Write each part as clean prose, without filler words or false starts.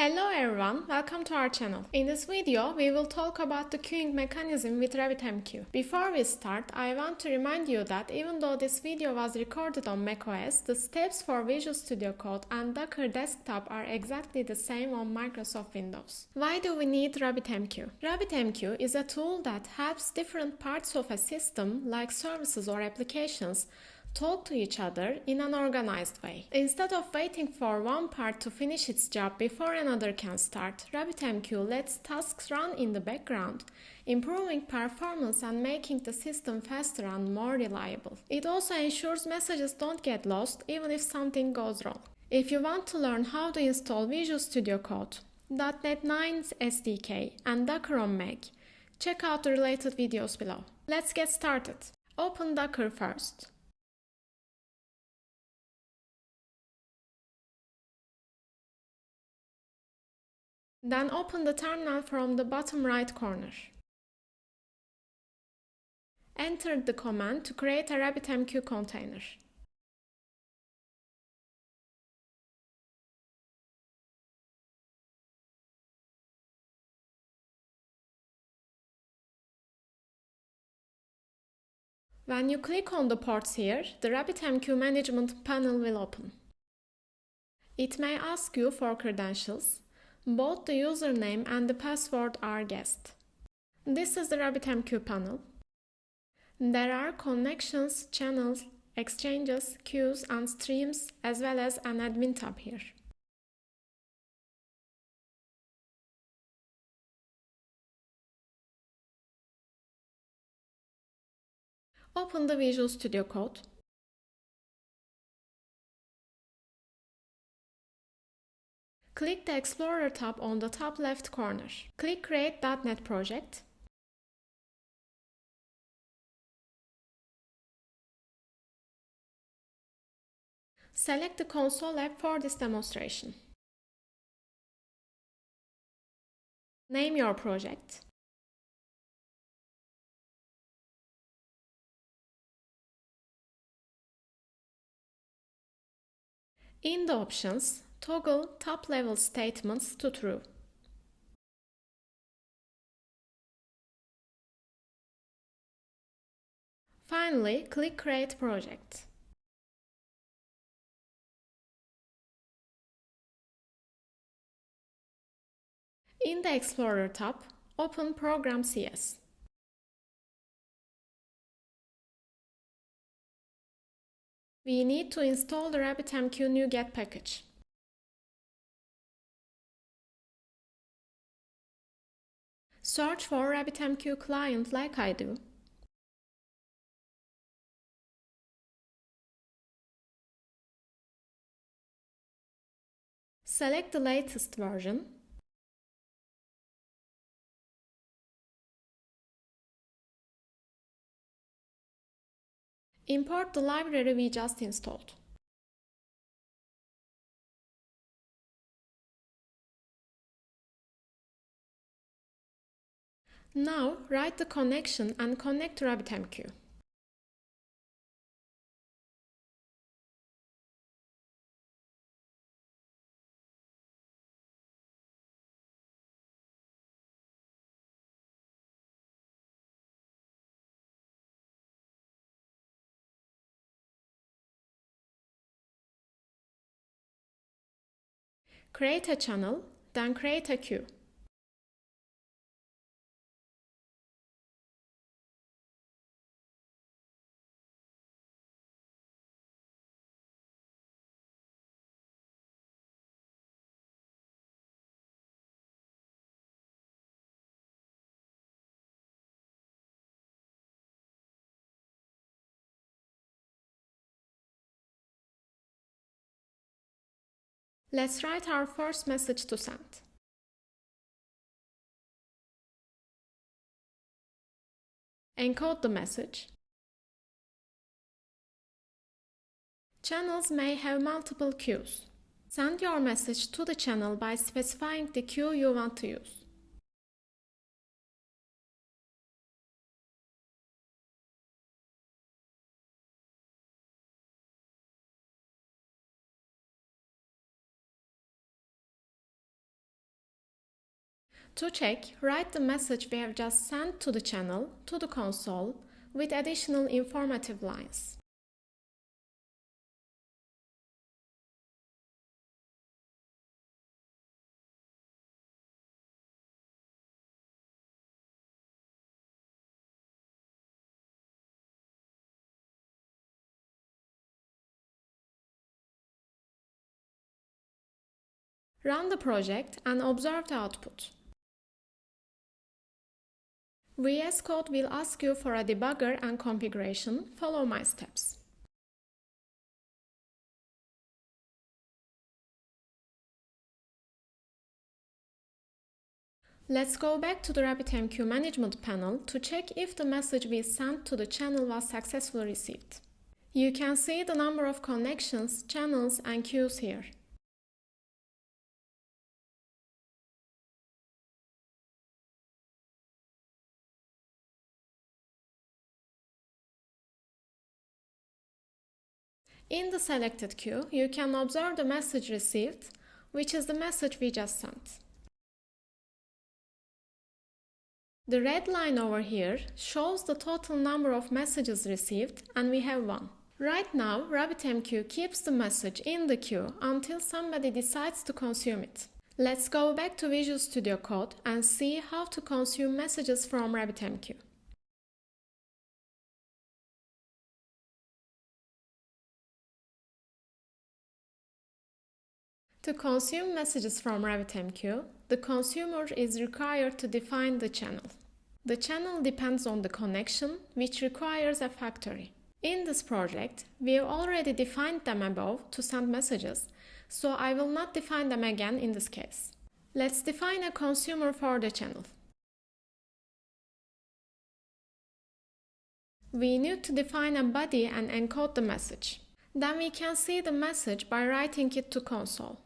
Hello everyone, welcome to our channel. In this video, we will talk about the queuing mechanism with RabbitMQ. Before we start, I want to remind you that even though this video was recorded on macOS, the steps for Visual Studio Code and Docker Desktop are exactly the same on Microsoft Windows. Why do we need RabbitMQ? RabbitMQ is a tool that helps different parts of a system, like services or applications, talk to each other in an organized way. Instead of waiting for one part to finish its job before another can start, RabbitMQ lets tasks run in the background, improving performance and making the system faster and more reliable. It also ensures messages don't get lost even if something goes wrong. If you want to learn how to install Visual Studio Code, .NET 9's SDK, and Docker on Mac, check out the related videos below. Let's get started. Open Docker first. Then open the terminal from the bottom right corner. Enter the command to create a RabbitMQ container. When you click on the ports here, the RabbitMQ management panel will open. It may ask you for credentials. Both the username and the password are guessed. This is the RabbitMQ panel. There are connections, channels, exchanges, queues, and streams, as well as an admin tab here. Open the Visual Studio Code. Click the Explorer tab on the top left corner. Click Create .NET Project. Select the console app for this demonstration. Name your project. In the options, toggle top-level statements to true. Finally, click Create Project. In the Explorer tab, open Program CS. We need to install the RabbitMQ NuGet package. Search for RabbitMQ.Client like I do. Select the latest version. Import the library we just installed. Now, write the connection and connect to RabbitMQ. Create a channel, then create a queue. Let's write our first message to send. Encode the message. Channels may have multiple queues. Send your message to the channel by specifying the queue you want to use. To check, write the message we have just sent to the channel to the console with additional informative lines. Run the project and observe the output. VS Code will ask you for a debugger and configuration. Follow my steps. Let's go back to the RabbitMQ management panel to check if the message we sent to the channel was successfully received. You can see the number of connections, channels, and queues here. In the selected queue, you can observe the message received, which is the message we just sent. The red line over here shows the total number of messages received, and we have 1. Right now, RabbitMQ keeps the message in the queue until somebody decides to consume it. Let's go back to Visual Studio Code and see how to consume messages from RabbitMQ. To consume messages from RabbitMQ, the consumer is required to define the channel. The channel depends on the connection, which requires a factory. In this project, we have already defined them above to send messages, so I will not define them again in this case. Let's define a consumer for the channel. We need to define a body and encode the message. Then we can see the message by writing it to console.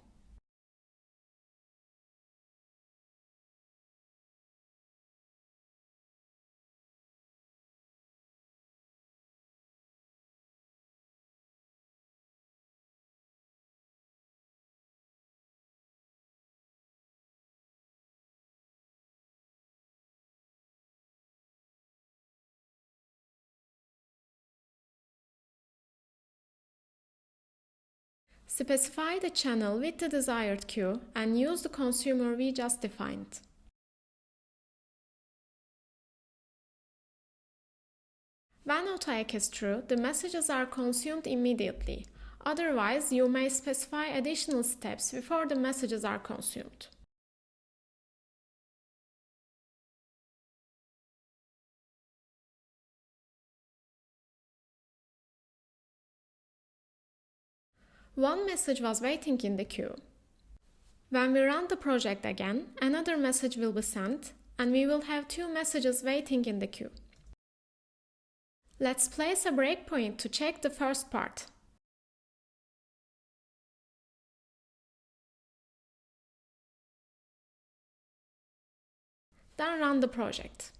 Specify the channel with the desired queue and use the consumer we just defined. When AutoEC is true, the messages are consumed immediately. Otherwise, you may specify additional steps before the messages are consumed. One message was waiting in the queue. When we run the project again, another message will be sent, and we will have 2 messages waiting in the queue. Let's place a breakpoint to check the first part. Then run the project.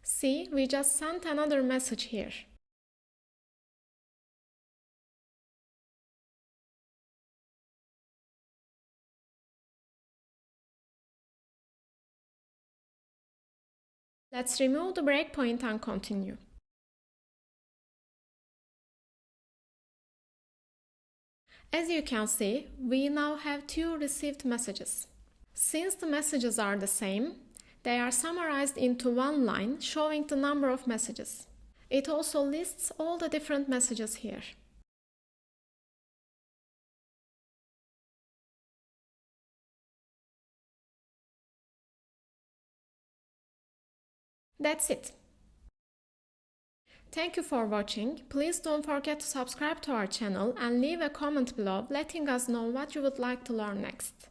See, we just sent another message here. Let's remove the breakpoint and continue. As you can see, we now have 2 received messages. Since the messages are the same, they are summarized into one line showing the number of messages. It also lists all the different messages here. That's it. Thank you for watching. Please don't forget to subscribe to our channel and leave a comment below letting us know what you would like to learn next.